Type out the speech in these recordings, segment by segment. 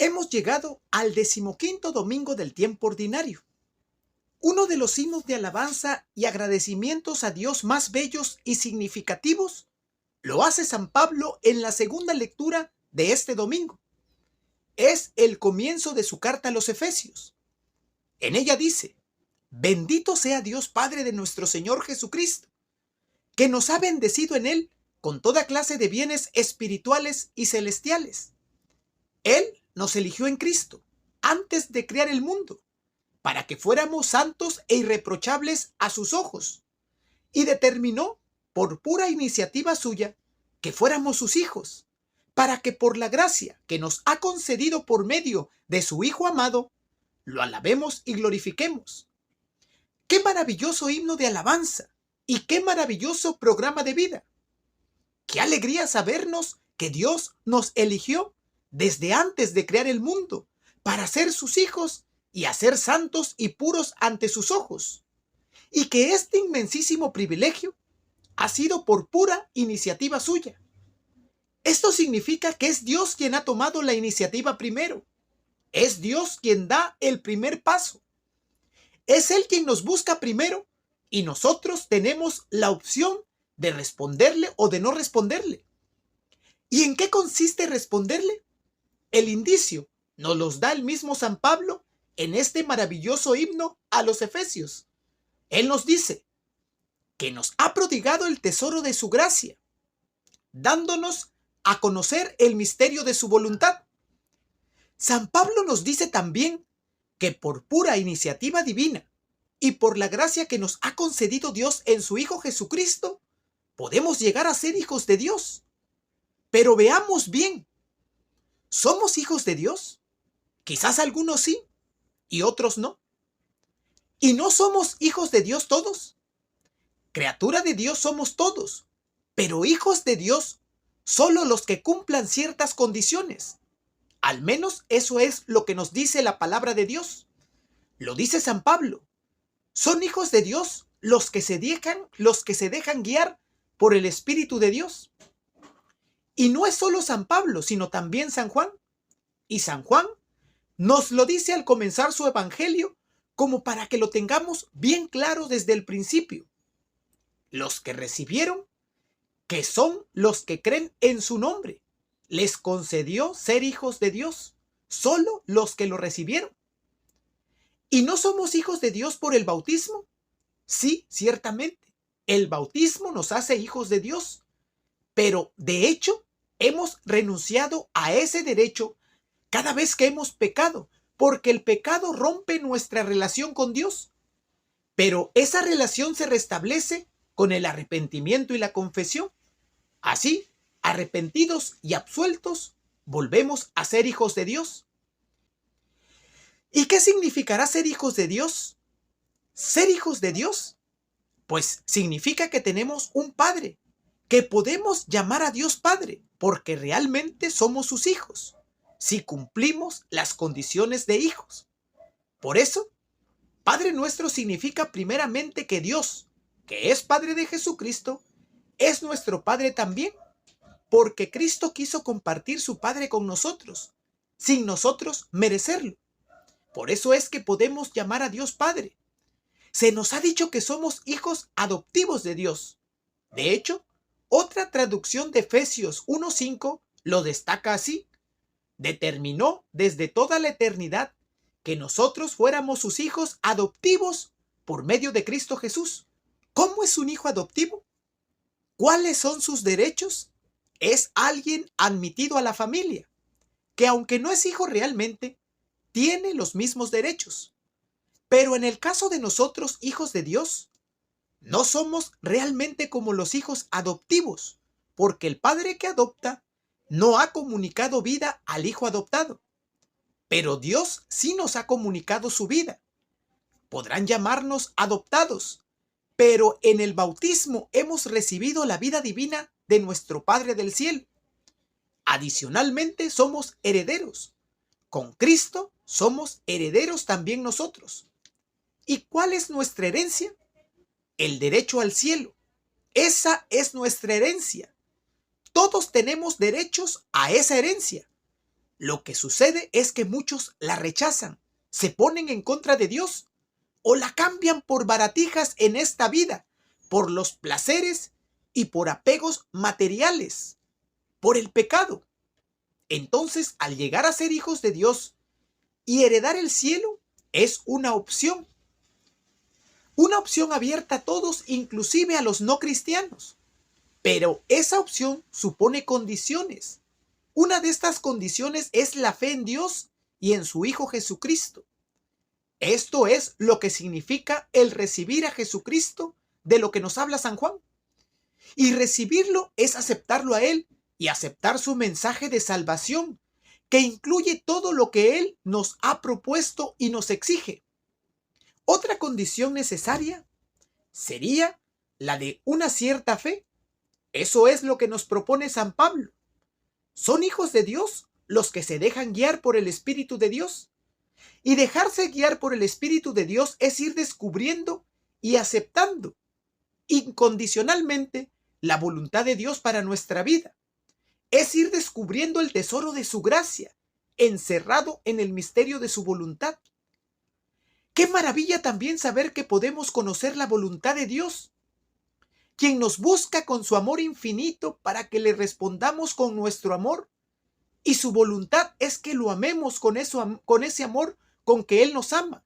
Hemos llegado al 15º domingo del tiempo ordinario, uno de los himnos de alabanza y agradecimientos a Dios más bellos y significativos. Lo hace San Pablo en la segunda lectura de este domingo. Es el comienzo de su carta a los Efesios. En ella dice: bendito sea Dios Padre de nuestro Señor Jesucristo, que nos ha bendecido en Él con toda clase de bienes espirituales y celestiales. Él nos eligió en Cristo antes de crear el mundo, para que fuéramos santos e irreprochables a sus ojos, y determinó, por pura iniciativa suya, que fuéramos sus hijos, para que por la gracia que nos ha concedido por medio de su Hijo amado, lo alabemos y glorifiquemos. ¡Qué maravilloso himno de alabanza! ¡Y qué maravilloso programa de vida! ¡Qué alegría sabernos que Dios nos eligió desde antes de crear el mundo para ser sus hijos y hacer santos y puros ante sus ojos! Y que este inmensísimo privilegio ha sido por pura iniciativa suya. Esto significa que es Dios quien ha tomado la iniciativa primero. Es Dios quien da el primer paso. Es Él quien nos busca primero y nosotros tenemos la opción de responderle o de no responderle. ¿Y en qué consiste responderle? El indicio nos los da el mismo San Pablo en este maravilloso himno a los Efesios. Él nos dice que nos ha prodigado el tesoro de su gracia, dándonos a conocer el misterio de su voluntad. San Pablo nos dice también que por pura iniciativa divina y por la gracia que nos ha concedido Dios en su Hijo Jesucristo, podemos llegar a ser hijos de Dios. Pero veamos bien, ¿somos hijos de Dios? Quizás algunos sí y otros no. ¿Y no somos hijos de Dios todos? Criatura de Dios somos todos, pero hijos de Dios solo los que cumplan ciertas condiciones. Al menos eso es lo que nos dice la palabra de Dios. Lo dice San Pablo. Son hijos de Dios los que se dejan guiar por el Espíritu de Dios. Y no es solo San Pablo, sino también San Juan. Y San Juan nos lo dice al comenzar su evangelio, como para que lo tengamos bien claro desde el principio. Los que recibieron, que son los que creen en su nombre, les concedió ser hijos de Dios, solo los que lo recibieron. ¿Y no somos hijos de Dios por el bautismo? Sí, ciertamente, el bautismo nos hace hijos de Dios, pero de hecho hemos renunciado a ese derecho cada vez que hemos pecado, porque el pecado rompe nuestra relación con Dios. Pero esa relación se restablece con el arrepentimiento y la confesión. Así, arrepentidos y absueltos, volvemos a ser hijos de Dios. ¿Y qué significará ser hijos de Dios? Ser hijos de Dios, pues significa que tenemos un Padre, que podemos llamar a Dios Padre, porque realmente somos sus hijos, si cumplimos las condiciones de hijos. Por eso, Padre nuestro significa primeramente que Dios, que es Padre de Jesucristo, es nuestro Padre también, porque Cristo quiso compartir su Padre con nosotros, sin nosotros merecerlo. Por eso es que podemos llamar a Dios Padre. Se nos ha dicho que somos hijos adoptivos de Dios. De hecho, otra traducción de Efesios 1:5 lo destaca así: determinó desde toda la eternidad que nosotros fuéramos sus hijos adoptivos por medio de Cristo Jesús. ¿Cómo es un hijo adoptivo? ¿Cuáles son sus derechos? Es alguien admitido a la familia, que aunque no es hijo realmente, tiene los mismos derechos. Pero en el caso de nosotros, hijos de Dios, no somos realmente como los hijos adoptivos, porque el padre que adopta no ha comunicado vida al hijo adoptado. Pero Dios sí nos ha comunicado su vida. Podrán llamarnos adoptados, pero en el bautismo hemos recibido la vida divina de nuestro Padre del cielo. Adicionalmente, somos herederos. Con Cristo somos herederos también nosotros. ¿Y cuál es nuestra herencia? El derecho al cielo. Esa es nuestra herencia. Todos tenemos derechos a esa herencia. Lo que sucede es que muchos la rechazan, se ponen en contra de Dios o la cambian por baratijas en esta vida, por los placeres y por apegos materiales, por el pecado. Entonces, al llegar a ser hijos de Dios y heredar el cielo, es una opción abierta a todos, inclusive a los no cristianos. Pero esa opción supone condiciones. Una de estas condiciones es la fe en Dios y en su Hijo Jesucristo. Esto es lo que significa el recibir a Jesucristo, de lo que nos habla San Juan. Y recibirlo es aceptarlo a Él y aceptar su mensaje de salvación, que incluye todo lo que Él nos ha propuesto y nos exige. Otra condición necesaria sería la de una cierta fe. Eso es lo que nos propone San Pablo. ¿Son hijos de Dios los que se dejan guiar por el Espíritu de Dios? Y dejarse guiar por el Espíritu de Dios es ir descubriendo y aceptando incondicionalmente la voluntad de Dios para nuestra vida. Es ir descubriendo el tesoro de su gracia, encerrado en el misterio de su voluntad. Qué maravilla también saber que podemos conocer la voluntad de Dios, quien nos busca con su amor infinito para que le respondamos con nuestro amor. Y su voluntad es que lo amemos con ese amor con que Él nos ama.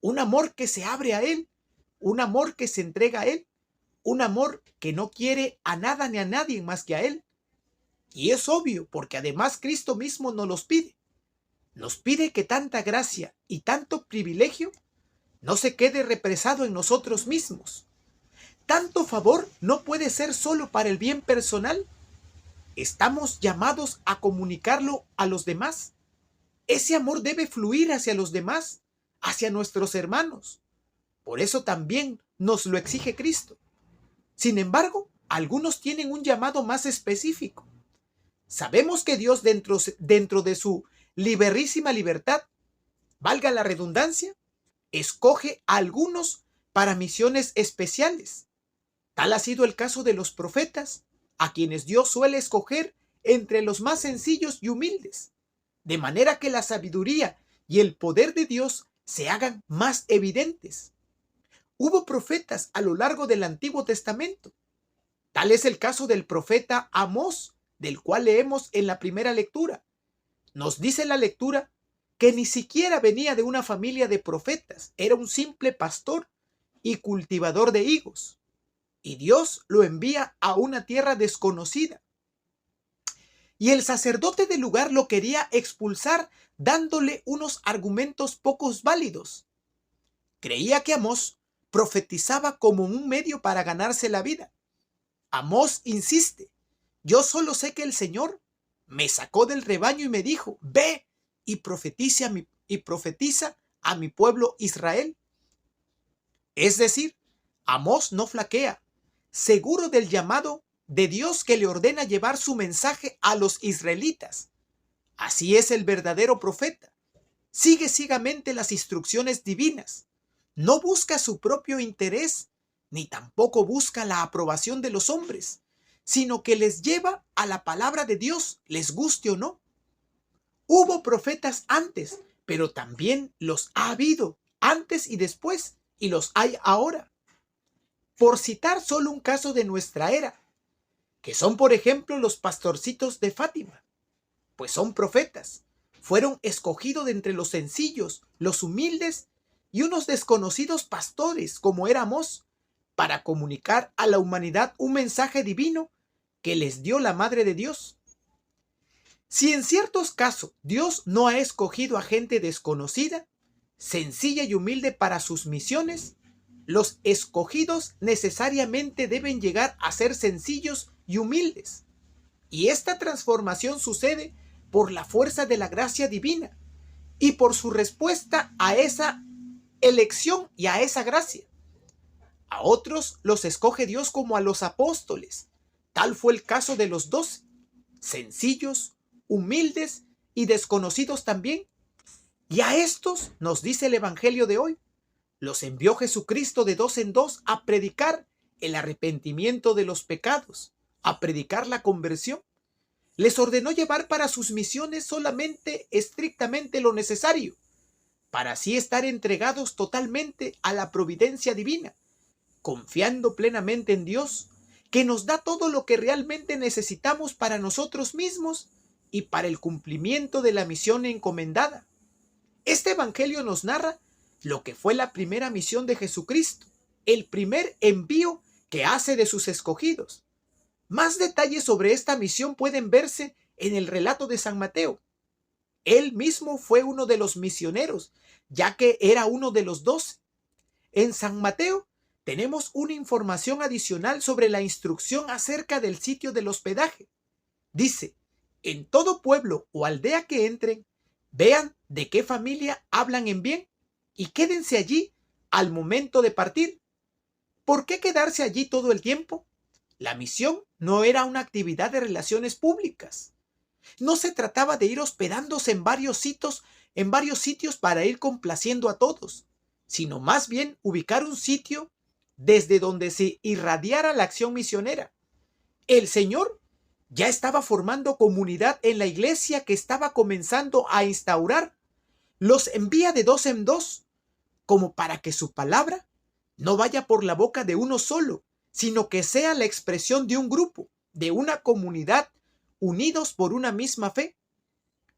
Un amor que se abre a Él, un amor que se entrega a Él, un amor que no quiere a nada ni a nadie más que a Él. Y es obvio, porque además Cristo mismo nos los pide. Nos pide que tanta gracia y tanto privilegio no se quede represado en nosotros mismos. Tanto favor no puede ser solo para el bien personal. Estamos llamados a comunicarlo a los demás. Ese amor debe fluir hacia los demás, hacia nuestros hermanos. Por eso también nos lo exige Cristo. Sin embargo, algunos tienen un llamado más específico. Sabemos que Dios dentro de su liberísima libertad, valga la redundancia, escoge a algunos para misiones especiales. Tal ha sido el caso de los profetas, a quienes Dios suele escoger entre los más sencillos y humildes, de manera que la sabiduría y el poder de Dios se hagan más evidentes. Hubo profetas a lo largo del Antiguo Testamento. Tal es el caso del profeta Amós, del cual leemos en la primera lectura. Nos dice la lectura que ni siquiera venía de una familia de profetas, era un simple pastor y cultivador de higos. Y Dios lo envía a una tierra desconocida. Y el sacerdote del lugar lo quería expulsar dándole unos argumentos pocos válidos. Creía que Amós profetizaba como un medio para ganarse la vida. Amós insiste: yo solo sé que el Señor me sacó del rebaño y me dijo: ve y profetiza a mi pueblo Israel. Es decir, Amós no flaquea, seguro del llamado de Dios que le ordena llevar su mensaje a los israelitas. Así es el verdadero profeta. Sigue ciegamente las instrucciones divinas. No busca su propio interés, ni tampoco busca la aprobación de los hombres, sino que les lleva a la palabra de Dios, les guste o no. Hubo profetas antes, pero también los ha habido antes y después, y los hay ahora. Por citar solo un caso de nuestra era, que son por ejemplo los pastorcitos de Fátima, pues son profetas, fueron escogidos de entre los sencillos, los humildes y unos desconocidos pastores como era Amós, para comunicar a la humanidad un mensaje divino que les dio la Madre de Dios. Si en ciertos casos Dios no ha escogido a gente desconocida, sencilla y humilde para sus misiones, los escogidos necesariamente deben llegar a ser sencillos y humildes. Y esta transformación sucede por la fuerza de la gracia divina y por su respuesta a esa elección y a esa gracia. A otros los escoge Dios como a los apóstoles. Tal fue el caso de los 12, sencillos, humildes y desconocidos también. Y a estos, nos dice el Evangelio de hoy, los envió Jesucristo de 2 en 2 a predicar el arrepentimiento de los pecados, a predicar la conversión. les ordenó llevar para sus misiones solamente estrictamente lo necesario, para así estar entregados totalmente a la providencia divina, confiando plenamente en Dios, que nos da todo lo que realmente necesitamos para nosotros mismos y para el cumplimiento de la misión encomendada. Este evangelio nos narra lo que fue la primera misión de Jesucristo, el primer envío que hace de sus escogidos. Más detalles sobre esta misión pueden verse en el relato de San Mateo. Él mismo fue uno de los misioneros, ya que era uno de los 12. En San Mateo tenemos una información adicional sobre la instrucción acerca del sitio del hospedaje. Dice: en todo pueblo o aldea que entren, vean de qué familia hablan en bien y quédense allí al momento de partir. ¿Por qué quedarse allí todo el tiempo? La misión no era una actividad de relaciones públicas. No se trataba de ir hospedándose en varios sitios para ir complaciendo a todos, sino más bien ubicar un sitio desde donde se irradiara la acción misionera. El Señor ya estaba formando comunidad en la iglesia que estaba comenzando a instaurar. Los envía de dos en dos, como para que su palabra no vaya por la boca de uno solo, sino que sea la expresión de un grupo, de una comunidad, unidos por una misma fe.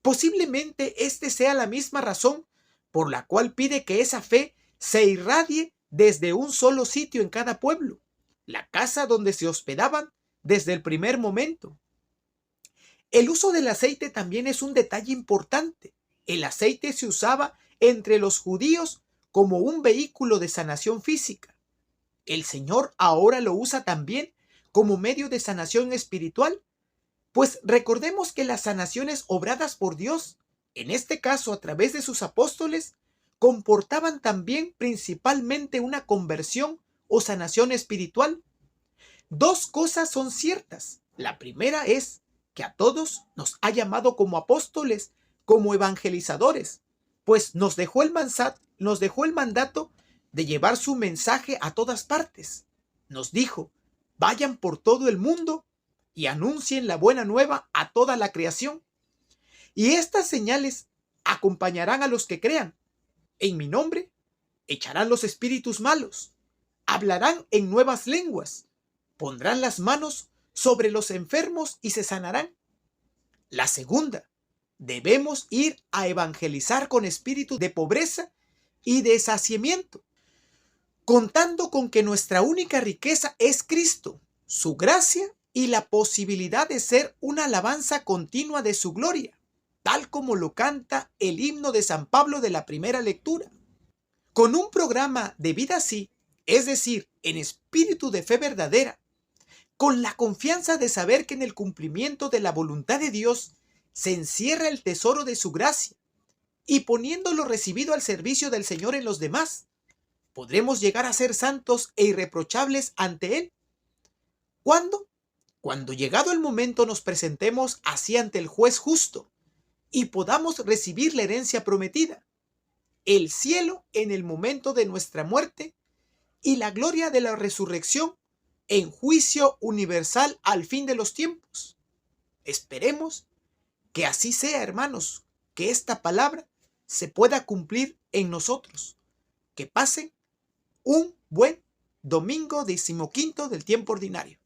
Posiblemente este sea la misma razón por la cual pide que esa fe se irradie desde un solo sitio en cada pueblo, la casa donde se hospedaban desde el primer momento. El uso del aceite también es un detalle importante. El aceite se usaba entre los judíos como un vehículo de sanación física. El Señor ahora lo usa también como medio de sanación espiritual, pues recordemos que las sanaciones obradas por Dios, en este caso a través de sus apóstoles, comportaban también principalmente una conversión o sanación espiritual. Dos cosas son ciertas. La primera es que a todos nos ha llamado como apóstoles, como evangelizadores, pues nos dejó el mandato de llevar su mensaje a todas partes. Nos dijo: vayan por todo el mundo y anuncien la buena nueva a toda la creación. Y estas señales acompañarán a los que crean. En mi nombre echarán los espíritus malos, hablarán en nuevas lenguas, pondrán las manos sobre los enfermos y se sanarán. La segunda, debemos ir a evangelizar con espíritu de pobreza y de saciamiento, contando con que nuestra única riqueza es Cristo, su gracia y la posibilidad de ser una alabanza continua de su gloria, tal como lo canta el himno de San Pablo de la primera lectura. Con un programa de vida así, es decir, en espíritu de fe verdadera, con la confianza de saber que en el cumplimiento de la voluntad de Dios se encierra el tesoro de su gracia, y poniendo lo recibido al servicio del Señor en los demás, podremos llegar a ser santos e irreprochables ante Él. ¿Cuándo? Cuando llegado el momento nos presentemos así ante el juez justo y podamos recibir la herencia prometida, el cielo en el momento de nuestra muerte y la gloria de la resurrección en juicio universal al fin de los tiempos. Esperemos que así sea, hermanos, que esta palabra se pueda cumplir en nosotros. Que pasen un buen domingo 15º del tiempo ordinario.